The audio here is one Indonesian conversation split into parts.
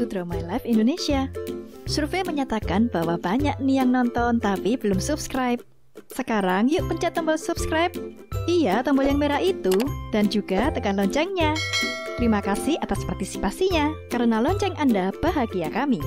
to Draw My Life Indonesia. Survei menyatakan bahwa banyak nih yang nonton tapi belum subscribe. Sekarang yuk pencet tombol subscribe. Iya, tombol yang merah itu. Dan juga tekan loncengnya. Terima kasih atas partisipasinya. Karena lonceng Anda bahagia kami.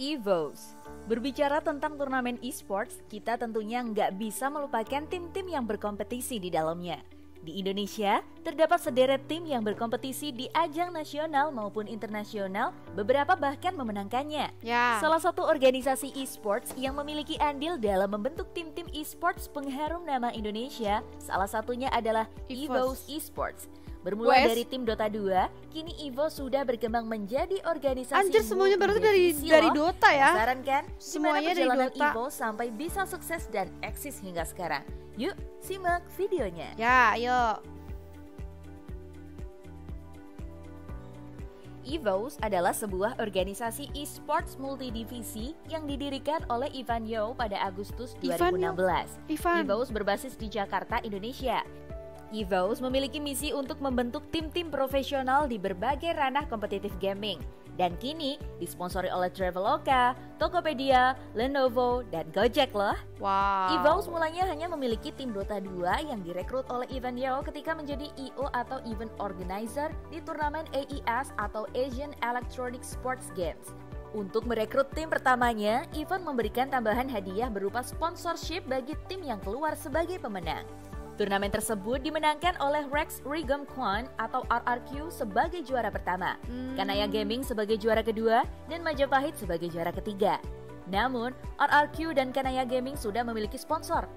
EVOS. Berbicara tentang turnamen e-sports, kita tentunya nggak bisa melupakan tim-tim yang berkompetisi di dalamnya. Di Indonesia, terdapat sederet tim yang berkompetisi di ajang nasional maupun internasional, beberapa bahkan memenangkannya. Salah satu organisasi e-sports yang memiliki andil dalam membentuk tim-tim e-sports pengharum nama Indonesia, salah satunya adalah EVOS Esports. Bermula dari tim Dota 2, kini EVOS sudah berkembang menjadi organisasi. Anjir, semuanya berarti dari Dota ya? Penasaran kan? Semuanya dari Dota. EVOS sampai bisa sukses dan eksis hingga sekarang. Yuk, simak videonya. Ya, yuk. EVOS adalah sebuah organisasi e-sports multidivisi yang didirikan oleh Ivan Yo pada Agustus 2016. EVOS berbasis di Jakarta, Indonesia. EVOS memiliki misi untuk membentuk tim-tim profesional di berbagai ranah kompetitif gaming. Dan kini disponsori oleh Traveloka, Tokopedia, Lenovo, dan Gojek loh. EVOS mulanya hanya memiliki tim Dota 2 yang direkrut oleh Ivan Yo ketika menjadi EO atau Event Organizer di turnamen AES atau Asian Electronic Sports Games. Untuk merekrut tim pertamanya, Ivan memberikan tambahan hadiah berupa sponsorship bagi tim yang keluar sebagai pemenang. Turnamen tersebut dimenangkan oleh Rex Rigom Kwon atau RRQ sebagai juara pertama, Kanaya Gaming sebagai juara kedua, dan Majapahit sebagai juara ketiga. Namun, RRQ dan Kanaya Gaming sudah memiliki sponsor.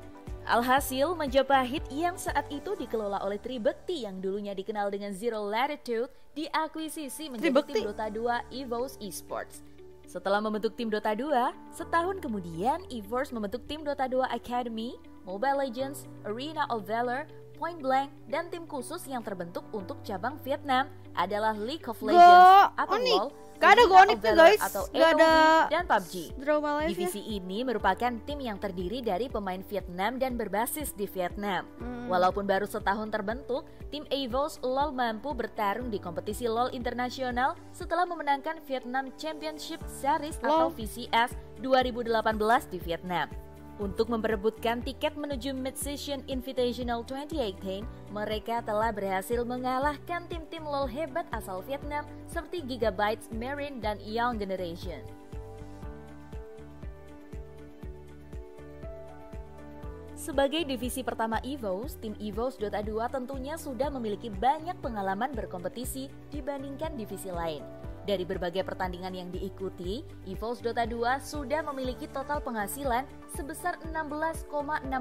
Alhasil, Majapahit yang saat itu dikelola oleh Tribekti yang dulunya dikenal dengan Zero Latitude diakuisisi menjadi tim Dota 2 EVOS Esports. Setelah membentuk tim Dota 2, setahun kemudian EVOS membentuk tim Dota 2 Academy, Mobile Legends, Arena of Valor, Point Blank, dan tim khusus yang terbentuk untuk cabang Vietnam adalah League of Legends atau LoL, Gak ada Gonik nih guys, atau gak ada dan PUBG. Divisi ini merupakan tim yang terdiri dari pemain Vietnam dan berbasis di Vietnam. Walaupun baru setahun terbentuk, tim EVOS LoL mampu bertarung di kompetisi LoL internasional setelah memenangkan Vietnam Championship Series atau VCS 2018 di Vietnam. Untuk memperebutkan tiket menuju Mid-Season Invitational 2018, mereka telah berhasil mengalahkan tim-tim LoL hebat asal Vietnam seperti Gigabytes, Marine, dan Young Generation. Sebagai divisi pertama EVOS, tim EVOS Dota 2 tentunya sudah memiliki banyak pengalaman berkompetisi dibandingkan divisi lain. Dari berbagai pertandingan yang diikuti, EVOS Dota 2 sudah memiliki total penghasilan sebesar $16,699.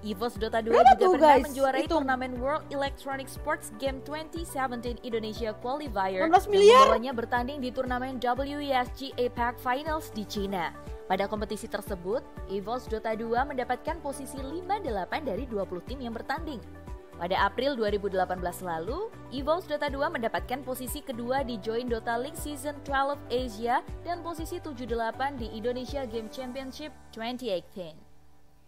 EVOS Dota 2 juga pernah menjuarai turnamen World Electronic Sports Game 2017 Indonesia Qualifier yang membawanya bertanding di turnamen WESG APAC Finals di China. Pada kompetisi tersebut, EVOS Dota 2 mendapatkan posisi 58 dari 20 tim yang bertanding. Pada April 2018 lalu, EVOS Dota 2 mendapatkan posisi kedua di Joint Dota League Season 12 Asia dan posisi 78 di Indonesia Game Championship 2018.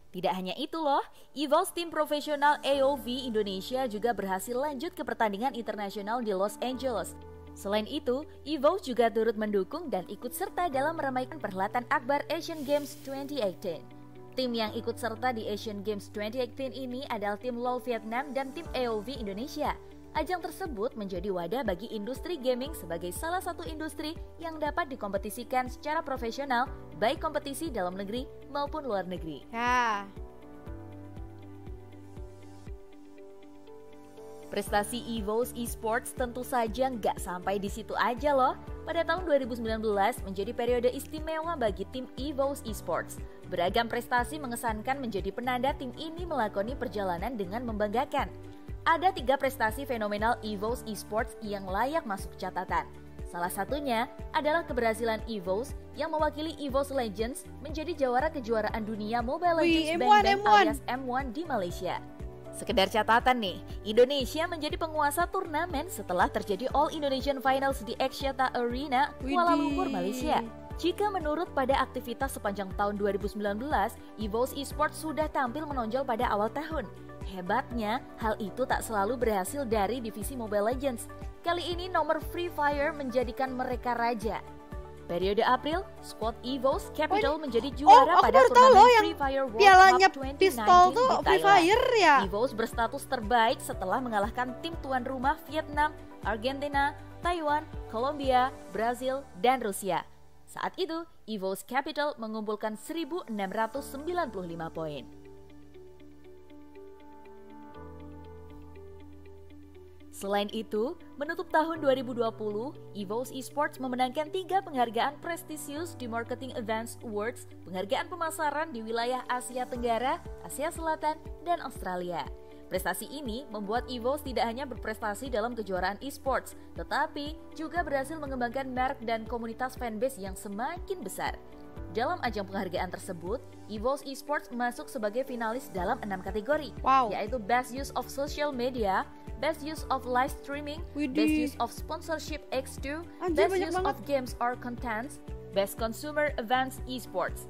Tidak hanya itu loh, EVOS tim profesional AOV Indonesia juga berhasil lanjut ke pertandingan internasional di Los Angeles. Selain itu, EVOS juga turut mendukung dan ikut serta dalam meramaikan perhelatan Akbar Asian Games 2018. Tim yang ikut serta di Asian Games 2018 ini adalah tim LoL Vietnam dan tim AOV Indonesia. Ajang tersebut menjadi wadah bagi industri gaming sebagai salah satu industri yang dapat dikompetisikan secara profesional, baik kompetisi dalam negeri maupun luar negeri. Prestasi EVOS Esports tentu saja nggak sampai di situ aja loh. Pada tahun 2019 menjadi periode istimewa bagi tim EVOS Esports. Beragam prestasi mengesankan menjadi penanda tim ini melakoni perjalanan dengan membanggakan. Ada 3 prestasi fenomenal EVOS Esports yang layak masuk catatan. Salah satunya adalah keberhasilan EVOS yang mewakili EVOS Legends menjadi jawara kejuaraan dunia Mobile Legends Bang alias M1 di Malaysia. Sekedar catatan nih, Indonesia menjadi penguasa turnamen setelah terjadi All Indonesian Finals di Axiata Arena, Kuala Lumpur, Malaysia. Jika menurut pada aktivitas sepanjang tahun 2019, EVOS Esports sudah tampil menonjol pada awal tahun. Hebatnya, hal itu tak selalu berhasil dari divisi Mobile Legends. Kali ini nomor Free Fire menjadikan mereka raja. Periode April, squad EVOS Capital menjadi juara pada turnamen Free Fire World pialanya Cup 2019 pistol tuh di Free Thailand. Fire ya. EVOS berstatus terbaik setelah mengalahkan tim tuan rumah Vietnam, Argentina, Taiwan, Kolombia, Brazil, dan Rusia. Saat itu, EVOS Capital mengumpulkan 1.695 poin. Selain itu, menutup tahun 2020, EVOS Esports memenangkan 3 penghargaan prestisius di Marketing Events Awards, penghargaan pemasaran di wilayah Asia Tenggara, Asia Selatan, dan Australia. Prestasi ini membuat EVOS tidak hanya berprestasi dalam kejuaraan esports, tetapi juga berhasil mengembangkan merek dan komunitas fanbase yang semakin besar. Dalam ajang penghargaan tersebut, EVOS Esports masuk sebagai finalis dalam 6 kategori, yaitu Best Use of Social Media, Best Use of Live Streaming, Best Use of Sponsorship X2, Best Use of Games or Contents, Best Consumer Events Esports.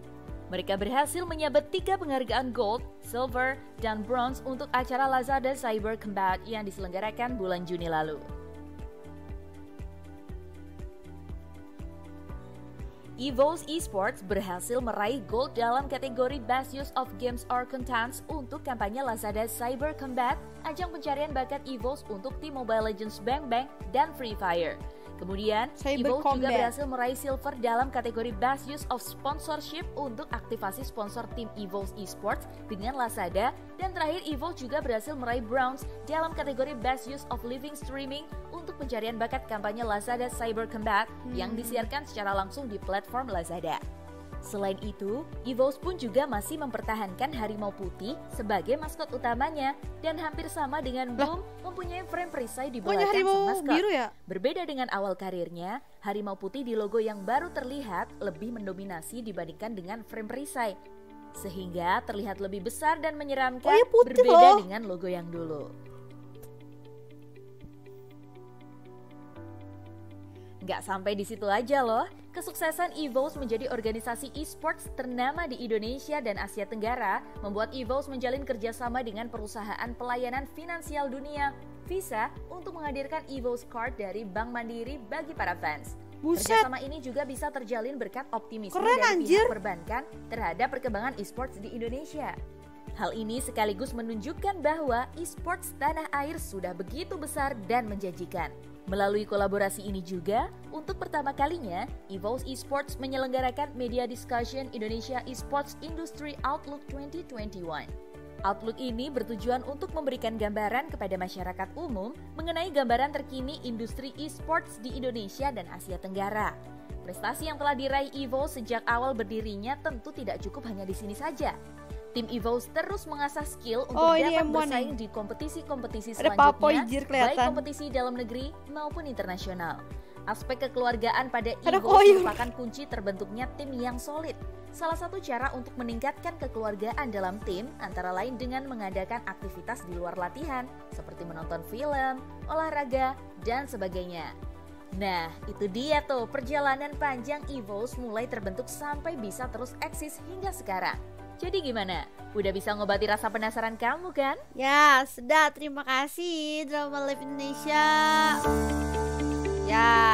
Mereka berhasil menyabet 3 penghargaan Gold, Silver, dan Bronze untuk acara Lazada Cyber Combat yang diselenggarakan bulan Juni lalu. EVOS Esports berhasil meraih Gold dalam kategori Best Use of Games or Contents untuk kampanye Lazada Cyber Combat, ajang pencarian bakat EVOS untuk tim Mobile Legends Bang Bang dan Free Fire. Kemudian, EVOS juga berhasil meraih silver dalam kategori Best Use of Sponsorship untuk aktivasi sponsor tim EVOS Esports dengan Lazada. Dan terakhir, EVOS juga berhasil meraih bronze dalam kategori Best Use of Living Streaming untuk pencarian bakat kampanye Lazada Cyber Combat yang disiarkan secara langsung di platform Lazada. Selain itu, EVOS pun juga masih mempertahankan Harimau Putih sebagai maskot utamanya dan hampir sama dengan Bloom mempunyai frame perisai di belakang sang maskot. Biru ya? Berbeda dengan awal karirnya, Harimau Putih di logo yang baru terlihat lebih mendominasi dibandingkan dengan frame perisai, sehingga terlihat lebih besar dan menyeramkan, berbeda dengan logo yang dulu. Nggak sampai di situ aja loh, kesuksesan EVOS menjadi organisasi esports ternama di Indonesia dan Asia Tenggara membuat EVOS menjalin kerjasama dengan perusahaan pelayanan finansial dunia, Visa, untuk menghadirkan EVOS Card dari Bank Mandiri bagi para fans. Kerjasama ini juga bisa terjalin berkat optimisme dari pihak perbankan terhadap perkembangan esports di Indonesia. Hal ini sekaligus menunjukkan bahwa esports tanah air sudah begitu besar dan menjanjikan. Melalui kolaborasi ini juga, untuk pertama kalinya, EVOS Esports menyelenggarakan Media Discussion Indonesia Esports Industry Outlook 2021. Outlook ini bertujuan untuk memberikan gambaran kepada masyarakat umum mengenai gambaran terkini industri esports di Indonesia dan Asia Tenggara. Prestasi yang telah diraih EVOS sejak awal berdirinya tentu tidak cukup hanya di sini saja. Tim EVOS terus mengasah skill untuk dapat bersaing di kompetisi-kompetisi selanjutnya, baik kompetisi dalam negeri maupun internasional. Aspek kekeluargaan pada EVOS merupakan kunci terbentuknya tim yang solid. Salah satu cara untuk meningkatkan kekeluargaan dalam tim antara lain dengan mengadakan aktivitas di luar latihan, seperti menonton film, olahraga, dan sebagainya. Nah, itu dia tuh perjalanan panjang EVOS mulai terbentuk sampai bisa terus eksis hingga sekarang. Jadi gimana? Udah bisa ngobati rasa penasaran kamu kan? Ya, sudah. Terima kasih Drama Live Indonesia. Ya.